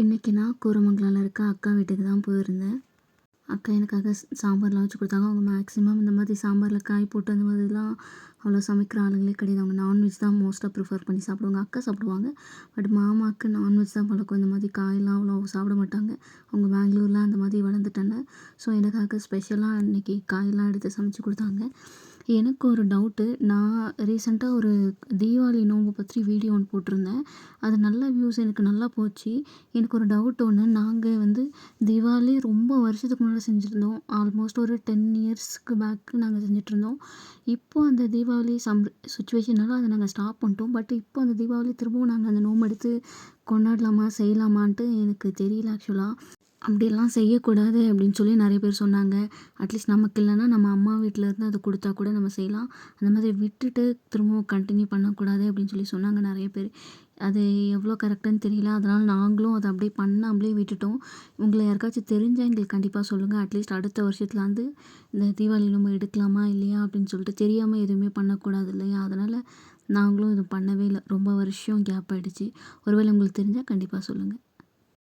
இன்றைக்கி நான் கூரமங்கலால இருக்க அக்கா வீட்டுக்கு தான் போயிருந்தேன். அக்கா எனக்காக சாம்பார்லாம் வச்சு கொடுத்தாங்க. அவங்க மேக்ஸிமம் இந்த மாதிரி சாம்பாரில் காய் போட்டு அந்த மாதிரிலாம் அவ்வளோ சமைக்கிற ஆளுங்களே கிடையாது. அவங்க நான்வெஜ் தான் மோஸ்ட்டாக ப்ரிஃபர் பண்ணி சாப்பிடுவாங்க. அக்கா சாப்பிடுவாங்க. பட் மாமாவுக்கு நான்வெஜ் தான் பழக்கம். இந்த மாதிரி காயெல்லாம் அவ்வளோ சாப்பிட மாட்டாங்க. அவங்க பெங்களூர்ல அந்த மாதிரி வளர்ந்துட்டாங்க. ஸோ எனக்காக ஸ்பெஷலாக அன்றைக்கி காயெல்லாம் எடுத்து சமைச்சு கொடுத்தாங்க. எனக்கு ஒரு டவுட்டு. நான் ரீசெண்டாக ஒரு தீபாவளி நோன்பு பற்றி வீடியோ ஒன்று போட்டிருந்தேன். அது நல்ல வியூஸ் எனக்கு நல்லா போச்சு. எனக்கு ஒரு டவுட் ஒன்று. நாங்கள் தீபாவளி ரொம்ப வருஷத்துக்கு முன்னாடி செஞ்சுருந்தோம். ஆல்மோஸ்ட் ஒரு 10 இயர்ஸ்க்கு பேக் நாங்கள் செஞ்சுட்ருந்தோம். இப்போ அந்த தீபாவளி சுச்சுவேஷனால அதை நாங்கள் ஸ்டாப் பண்ணிட்டோம். பட் இப்போ அந்த தீபாவளி திரும்பவும் நாங்கள் அந்த நோன்பு எடுத்து கொண்டாடலாமா செய்யலாமான்ட்டு எனக்கு தெரியல ஆக்சுவலாக. அப்படியெல்லாம் செய்யக்கூடாது அப்படின்னு சொல்லி நிறைய பேர் சொன்னாங்க. அட்லீஸ்ட் நமக்கு இல்லைன்னா நம்ம அம்மா வீட்டிலேருந்து அது கொடுத்தா கூட நம்ம செய்யலாம். அந்த மாதிரி விட்டுட்டு திரும்பவும் கண்டினியூ பண்ணக்கூடாது அப்படின்னு சொல்லி சொன்னாங்க நிறைய பேர். அது எவ்வளோ கரெக்டுன்னு தெரியல. அதனால் நாங்களும் அதை அப்படியே பண்ணாமலே விட்டுட்டோம். உங்களை யாருக்காச்சும் தெரிஞ்சால் எங்களுக்கு கண்டிப்பாக சொல்லுங்கள். அட்லீஸ்ட் அடுத்த வருஷத்துலேருந்து இந்த தீபாவளி நம்ம எடுக்கலாமா இல்லையா அப்படின்னு சொல்லிட்டு தெரியாமல் எதுவுமே பண்ணக்கூடாது இல்லையா? அதனால் நாங்களும் இது பண்ணவே இல்லை. ரொம்ப வருஷம் கேப் ஆகிடுச்சு. ஒருவேளை உங்களுக்கு தெரிஞ்சால் கண்டிப்பாக சொல்லுங்கள்.